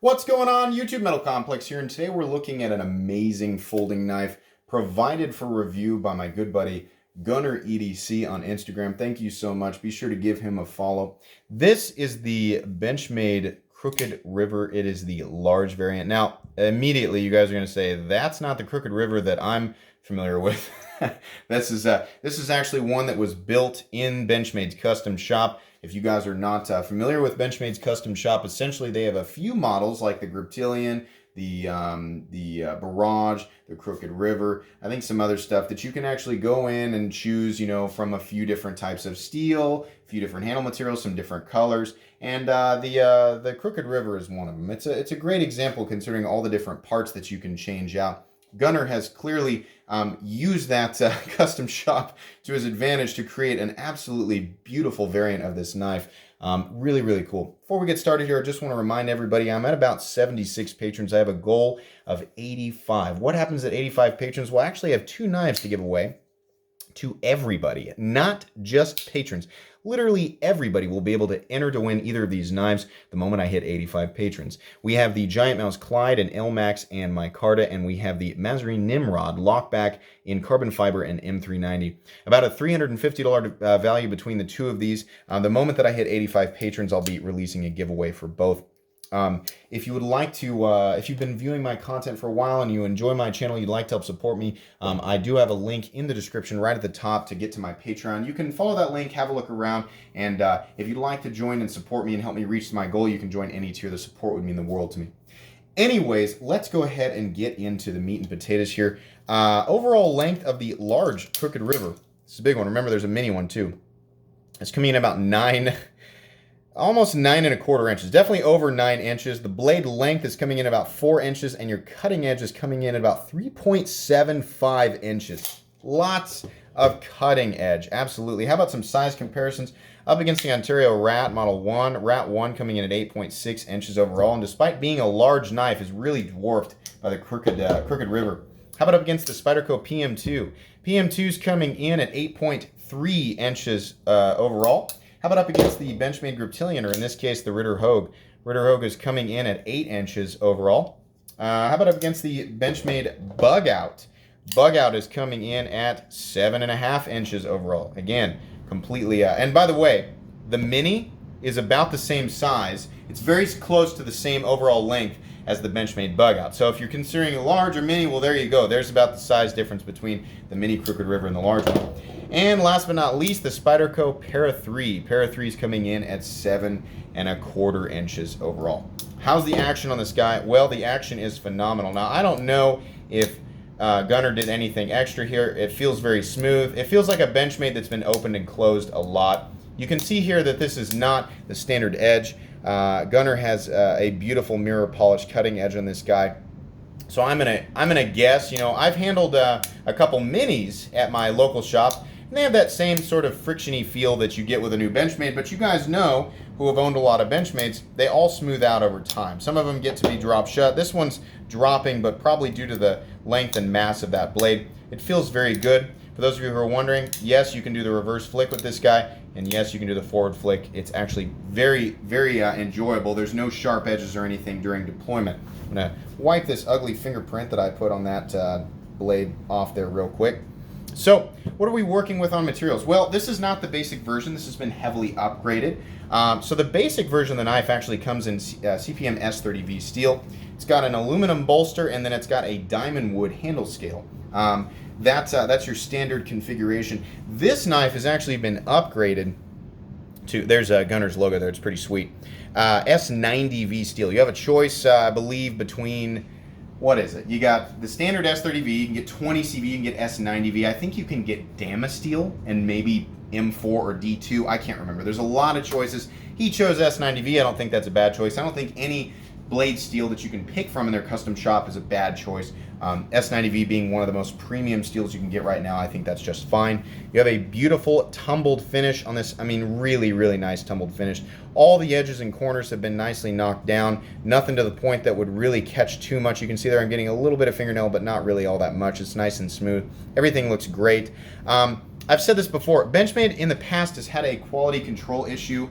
What's going on, YouTube Metal Complex here, and today we're looking at an amazing folding knife provided for review by my good buddy Gunner EDC on Instagram. Thank you so much. Be sure to give him a follow. This is the Benchmade Crooked River. It is the large variant. Now, immediately you guys are going to say, that's not the Crooked River that I'm familiar with. This is actually one that was built in Benchmade's custom shop. If you guys are not familiar with Benchmade's custom shop, essentially they have a few models like the Griptilian, the Barrage, the Crooked River, I think some other stuff that you can actually go in and choose, you know, from a few different types of steel, a few different handle materials, some different colors, and the Crooked River is one of them. It's a great example considering all the different parts that you can change out. Gunner has clearly used that custom shop to his advantage to create an absolutely beautiful variant of this knife. Really, really cool. Before we get started here, I just want to remind everybody I'm at about 76 patrons. I have a goal of 85. What happens at 85 patrons? Well, I actually have 2 knives to give away to everybody, not just patrons. Literally everybody will be able to enter to win either of these knives the moment I hit 85 patrons. We have the Giant Mouse Clyde and LMAX and Micarta, and we have the Mazarine Nimrod lockback in carbon fiber and M390. About a $350 value between the two of these. The moment that I hit 85 patrons, I'll be releasing a giveaway for both. If you would like to, if you've been viewing my content for a while and you enjoy my channel, you'd like to help support me, I do have a link in the description right at the top to get to my Patreon. You can follow that link, have a look around, and if you'd like to join and support me and help me reach my goal, you can join any tier. The support would mean the world to me. Anyways, let's go ahead and get into the meat and potatoes here. Overall length of the large Crooked River. This is a big one. Remember, there's a mini one too. It's coming in about almost 9¼ inches, definitely over 9 inches. The blade length is coming in about 4 inches, and your cutting edge is coming in about 3.75 inches. Lots of cutting edge, absolutely. How about some size comparisons? Up against the Ontario Rat Model 1, Rat 1 coming in at 8.6 inches overall, and despite being a large knife, is really dwarfed by the Crooked River. How about up against the Spyderco PM2? PM2's coming in at 8.3 inches overall. How about up against the Benchmade Griptilian, or in this case, the Ritter Hogue? Ritter Hogue is coming in at 8 inches overall. How about up against the Benchmade Bug Out? Bug Out is coming in at 7.5 inches overall. Again, completely, and by the way, the Mini is about the same size. It's very close to the same overall length as the Benchmade Bug Out. So if you're considering a large or mini, well, there you go. There's about the size difference between the mini Crooked River and the large one. And last but not least, the Spyderco Para 3. Para 3 is coming in at 7.25 inches overall. How's the action on this guy? Well, the action is phenomenal. Now, I don't know if Gunner did anything extra here. It feels very smooth. It feels like a Benchmade that's been opened and closed a lot. You can see here that this is not the standard edge. Gunner has a beautiful mirror polished cutting edge on this guy. So I'm gonna guess, you know, I've handled a couple minis at my local shop, and they have that same sort of frictiony feel that you get with a new Benchmade, but you guys know, who have owned a lot of Benchmades, they all smooth out over time. Some of them get to be drop shut. This one's dropping, but probably due to the length and mass of that blade. It feels very good. For those of you who are wondering, yes, you can do the reverse flick with this guy, and yes, you can do the forward flick. It's actually very, very enjoyable. There's no sharp edges or anything during deployment. I'm gonna wipe this ugly fingerprint that I put on that blade off there real quick. So, what are we working with on materials? Well, this is not the basic version. This has been heavily upgraded. So the basic version of the knife actually comes in CPM S30V steel. It's got an aluminum bolster, and then it's got a diamond wood handle scale. That's your standard configuration. This knife has actually been upgraded to, there's a Gunner's logo there, it's pretty sweet. S90V steel. You have a choice, I believe, between, what is it? You got the standard S30V, you can get 20CV, you can get S90V. I think you can get Damasteel and maybe M4 or D2. I can't remember. There's a lot of choices. He chose S90V. I don't think that's a bad choice. I don't think any blade steel that you can pick from in their custom shop is a bad choice. S90V being one of the most premium steels you can get right now, I think that's just fine. You have a beautiful tumbled finish on this. I mean, really, really nice tumbled finish. All the edges and corners have been nicely knocked down. Nothing to the point that would really catch too much. You can see there I'm getting a little bit of fingernail, but not really all that much. It's nice and smooth. Everything looks great. I've said this before. Benchmade in the past has had a quality control issue,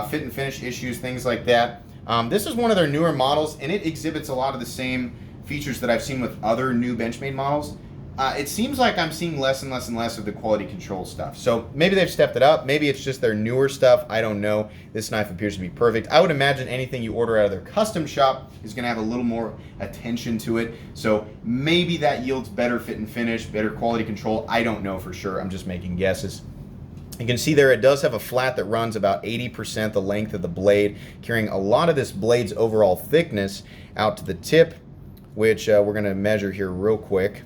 fit and finish issues, things like that. This is one of their newer models, and it exhibits a lot of the same features that I've seen with other new Benchmade models. It seems like I'm seeing less and less and less of the quality control stuff. So maybe they've stepped it up. Maybe it's just their newer stuff. I don't know. This knife appears to be perfect. I would imagine anything you order out of their custom shop is going to have a little more attention to it. So maybe that yields better fit and finish, better quality control. I don't know for sure. I'm just making guesses. You can see there it does have a flat that runs about 80% the length of the blade, carrying a lot of this blade's overall thickness out to the tip, which we're going to measure here real quick.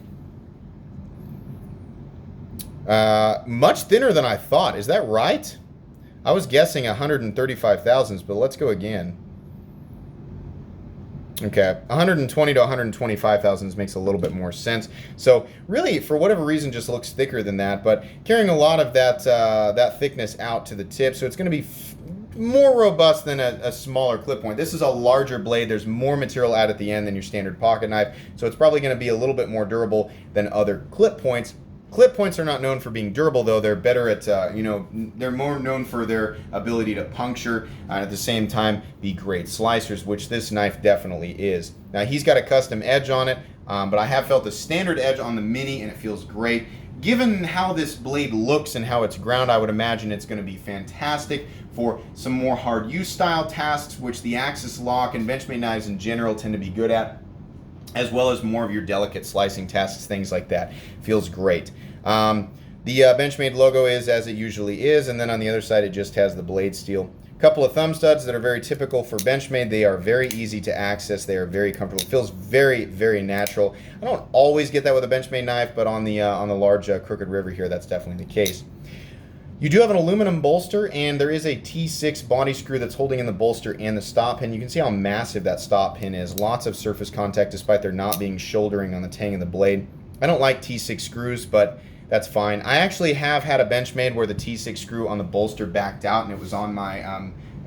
Much thinner than I thought. Is that right? I was guessing 135 thousandths, but let's go again. Okay, 120 to 125 thousandths makes a little bit more sense. So really, for whatever reason, just looks thicker than that, but carrying a lot of that that thickness out to the tip, so it's going to be more robust than a smaller clip point. This is a larger blade. There's more material out at the end than your standard pocket knife, so it's probably going to be a little bit more durable than other clip points. Clip points are not known for being durable, though. They're better at, you know, they're more known for their ability to puncture and at the same time be great slicers, which this knife definitely is. Now, he's got a custom edge on it, but I have felt the standard edge on the Mini, and it feels great. Given how this blade looks and how it's ground, I would imagine it's going to be fantastic for some more hard use style tasks, which the Axis lock and Benchmade knives in general tend to be good at, as well as more of your delicate slicing tasks, things like that. Feels great. The Benchmade logo is as it usually is, and then on the other side it just has the blade steel. A couple of thumb studs that are very typical for Benchmade. They are very easy to access. They are very comfortable. It feels very, very natural. I don't always get that with a Benchmade knife, but on the large Crooked River here, that's definitely the case. You do have an aluminum bolster, and there is a T6 body screw that's holding in the bolster and the stop pin. You can see how massive that stop pin is. Lots of surface contact despite there not being shouldering on the tang of the blade. I don't like T6 screws, but that's fine. I actually have had a Benchmade where the T6 screw on the bolster backed out, and it was on my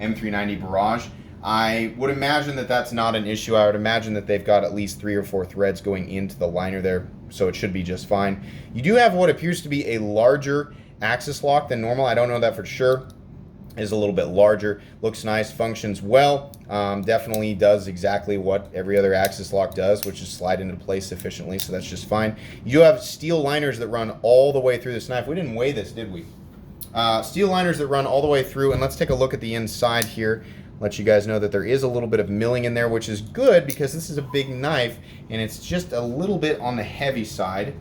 M390 Barrage. I would imagine that that's not an issue. I would imagine that they've got at least 3 or 4 threads going into the liner there, so it should be just fine. You do have what appears to be a larger Axis lock than normal. I don't know that for sure. It is a little bit larger. Looks nice, functions well. Definitely does exactly what every other Axis lock does, which is slide into place efficiently, so that's just fine. You do have steel liners that run all the way through this knife. We didn't weigh this, did we? Steel liners that run all the way through, and let's take a look at the inside here. Let you guys know that there is a little bit of milling in there, which is good because this is a big knife, and it's just a little bit on the heavy side,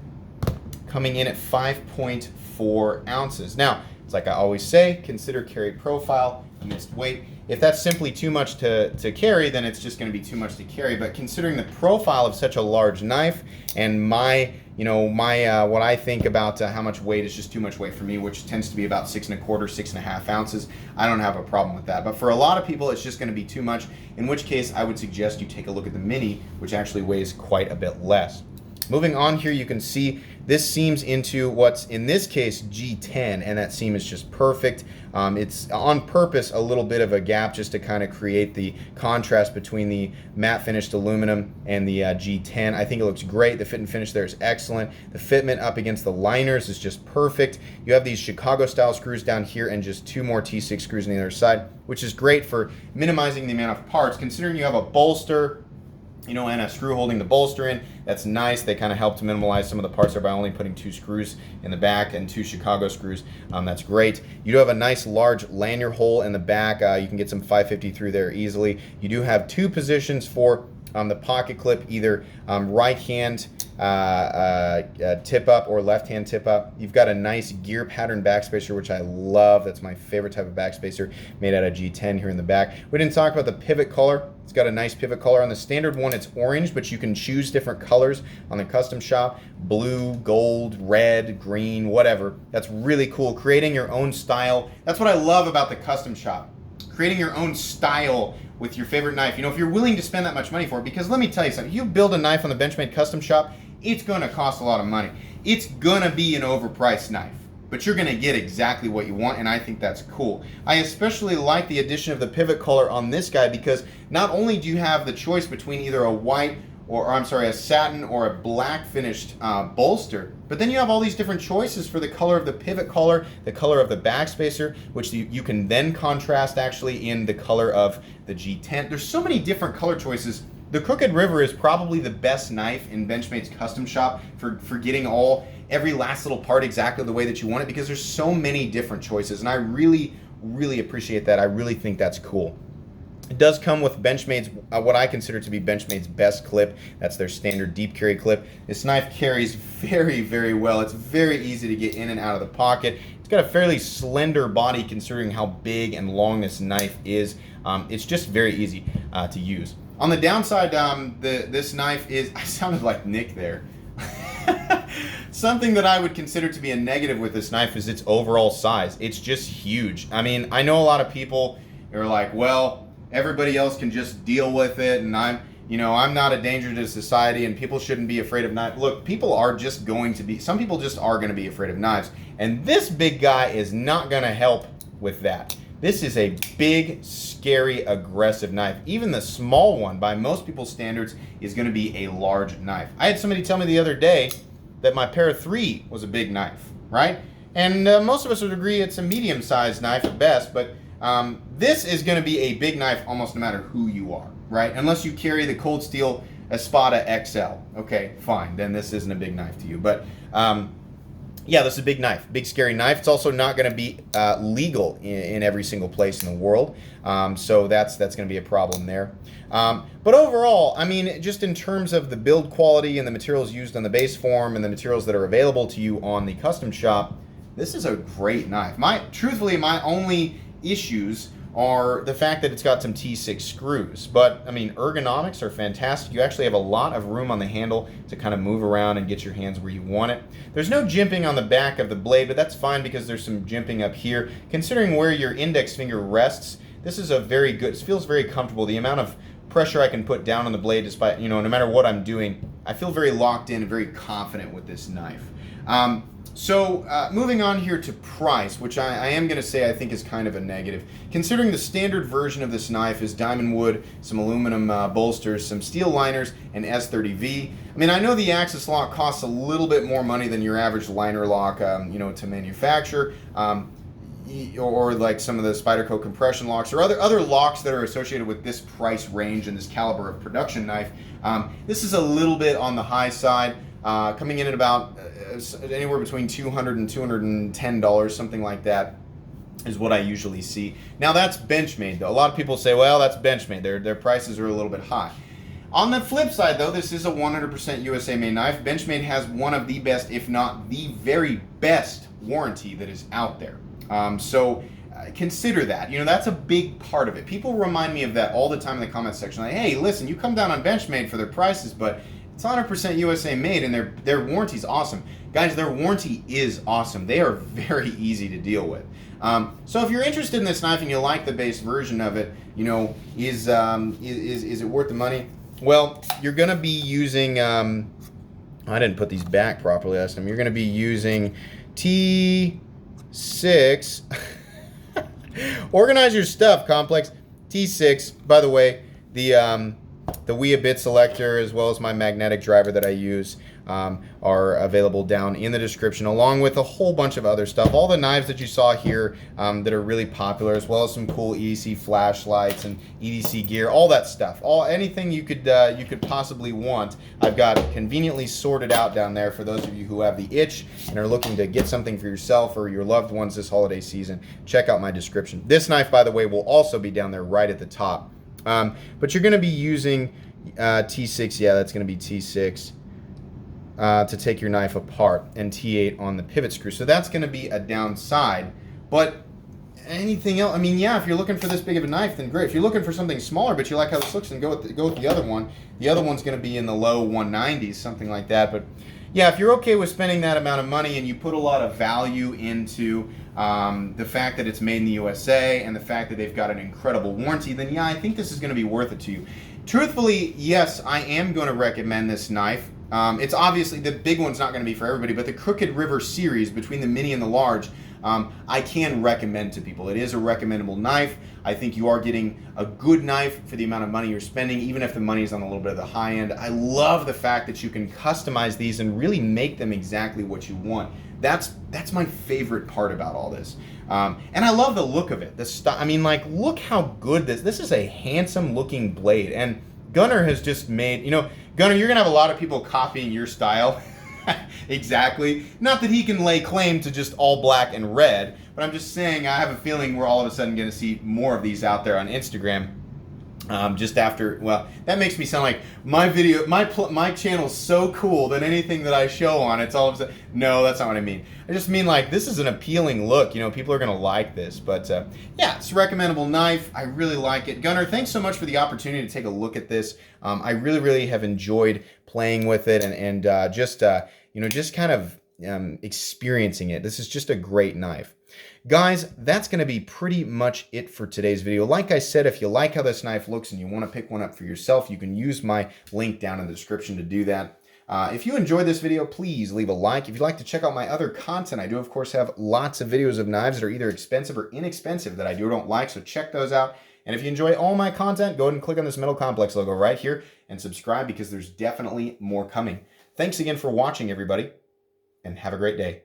coming in at 5.4 ounces. Now, it's like I always say, consider carry profile amidst weight. If that's simply too much to carry, then it's just going to be too much to carry. But considering the profile of such a large knife and my what I think about how much weight is just too much weight for me, which tends to be about 6 1/4, 6.5 ounces, I don't have a problem with that. But for a lot of people, it's just going to be too much, in which case I would suggest you take a look at the Mini, which actually weighs quite a bit less. Moving on here, you can see this seams into what's in this case G10, and that seam is just perfect. It's on purpose a little bit of a gap just to kind of create the contrast between the matte finished aluminum and the G10. I think it looks great. The fit and finish there is excellent. The fitment up against the liners is just perfect. You have these Chicago style screws down here and just 2 more T6 screws on the other side, which is great for minimizing the amount of parts. Considering you have a bolster, and a screw holding the bolster in, that's nice. They kind of help to minimize some of the parts there by only putting 2 screws in the back and 2 Chicago screws. That's great. You do have a nice large lanyard hole in the back. You can get some 550 through there easily. You do have 2 positions for the pocket clip, either right hand tip up or left hand tip up. You've got a nice gear pattern backspacer, which I love. That's my favorite type of backspacer, made out of G10 here in the back. We didn't talk about the pivot color. It's got a nice pivot color. On the standard one, it's orange, but you can choose different colors on the custom shop: blue, gold, red, green, whatever. That's really cool. Creating your own style. That's what I love about the custom shop. Creating your own style with your favorite knife. If you're willing to spend that much money for it, because let me tell you something, you build a knife on the Benchmade custom shop, it's gonna cost a lot of money. It's gonna be an overpriced knife, but you're gonna get exactly what you want, and I think that's cool. I especially like the addition of the pivot color on this guy because not only do you have the choice between either a white or I'm sorry, a satin or a black finished bolster. But then you have all these different choices for the color of the pivot collar, the color of the backspacer, which you can then contrast actually in the color of the G10. There's so many different color choices. The Crooked River is probably the best knife in Benchmade's custom shop for getting every last little part exactly the way that you want it, because there's so many different choices, and I really, really appreciate that. I really think that's cool. It does come with Benchmade's, what I consider to be Benchmade's best clip. That's their standard deep carry clip. This knife carries very, very well. It's very easy to get in and out of the pocket. It's got a fairly slender body considering how big and long this knife is. It's just very easy to use. On the downside, this knife is, I sounded like Nick there. Something that I would consider to be a negative with this knife is its overall size. It's just huge. I mean, I know a lot of people are like, well, everybody else can just deal with it, and I'm not a danger to society, and people shouldn't be afraid of knives. Look, people are just going to be, some people just are going to be afraid of knives, and this big guy is not going to help with that. This is a big, scary, aggressive knife. Even the small one, by most people's standards, is going to be a large knife. I had somebody tell me the other day that my Para 3 was a big knife, right? And most of us would agree it's a medium-sized knife at best, but this is going to be a big knife almost no matter who you are, right? Unless you carry the Cold Steel Espada XL. Okay, fine, then this isn't a big knife to you. But yeah, this is a big knife, big scary knife. It's also not going to be legal in every single place in the world, so that's going to be a problem there. But overall, I mean, just in terms of the build quality and the materials used on the base form and the materials that are available to you on the custom shop, this is a great knife. Truthfully, my only issues are the fact that it's got some T6 screws. But, I mean, ergonomics are fantastic. You actually have a lot of room on the handle to kind of move around and get your hands where you want it. There's no jimping on the back of the blade, but that's fine because there's some jimping up here. Considering where your index finger rests, this is a very good, it feels very comfortable. The amount of pressure I can put down on the blade, despite, no matter what I'm doing, I feel very locked in and very confident with this knife. So moving on here to price, which I am going to say I think is kind of a negative. Considering the standard version of this knife is diamond wood, some aluminum bolsters, some steel liners, and S30V. I mean, I know the Axis lock costs a little bit more money than your average liner lock, to manufacture, or like some of the Spyderco compression locks, or other locks that are associated with this price range and this caliber of production knife. This is a little bit on the high side. Coming in at about anywhere between $200 and $210, something like that, is what I usually see. Now that's Benchmade, though. A lot of people say, well, that's Benchmade. Their prices are a little bit high. On the flip side, though, this is a 100% USA-made knife. Benchmade has one of the best, if not the very best, warranty that is out there. So consider that. That's a big part of it. People remind me of that all the time in the comment section. Like, hey, listen, you come down on Benchmade for their prices, but it's 100% USA made, and their warranty's awesome. Guys, their warranty is awesome. They are very easy to deal with. So if you're interested in this knife and you like the base version of it, is it worth the money? Well, you're going to be using, I didn't put these back properly last time. You're going to be using T6. Organize your stuff, Complex. T6, by the way, the WIA bit selector as well as my magnetic driver that I use are available down in the description, along with a whole bunch of other stuff. All the knives that you saw here that are really popular, as well as some cool EDC flashlights and EDC gear, all that stuff. Anything you could possibly want, I've got conveniently sorted out down there for those of you who have the itch and are looking to get something for yourself or your loved ones this holiday season. Check out my description. This knife, by the way, will also be down there right at the top. But you're going to be using T6, yeah, that's going to be T6 to take your knife apart, and T8 on the pivot screw. So that's going to be a downside. But anything else, I mean, yeah, if you're looking for this big of a knife, then great. If you're looking for something smaller, but you like how this looks, then go with the other one. The other one's going to be in the low 190s, something like that. But yeah, if you're okay with spending that amount of money and you put a lot of value into the fact that it's made in the USA and the fact that they've got an incredible warranty, then yeah, I think this is going to be worth it to you. Truthfully, yes, I am going to recommend this knife. It's obviously, the big one's not going to be for everybody, but the Crooked River series, between the mini and the large, I can recommend to people. It is a recommendable knife. I think you are getting a good knife for the amount of money you're spending, even if the money is on a little bit of the high end. I love the fact that you can customize these and really make them exactly what you want. That's my favorite part about all this. And I love the look of it. I mean, like, look how good this is a handsome looking blade. And Gunnar has just made, Gunnar, you're gonna have a lot of people copying your style. Exactly. Not that he can lay claim to just all black and red, but I'm just saying I have a feeling we're all of a sudden going to see more of these out there on Instagram. Just after, well, that makes me sound like my channel's so cool that anything that I show on it's all of a sudden. No, that's not what I mean. I just mean like this is an appealing look. People are gonna like this. But yeah, it's a recommendable knife. I really like it. Gunnar, thanks so much for the opportunity to take a look at this. I really, really have enjoyed playing with it and just kind of experiencing it. This is just a great knife. Guys, that's going to be pretty much it for today's video. Like I said, if you like how this knife looks and you want to pick one up for yourself, you can use my link down in the description to do that. If you enjoyed this video, please leave a like. If you'd like to check out my other content, I do, of course, have lots of videos of knives that are either expensive or inexpensive that I do or don't like, so check those out. And if you enjoy all my content, go ahead and click on this Metal Complex logo right here and subscribe because there's definitely more coming. Thanks again for watching, everybody, and have a great day.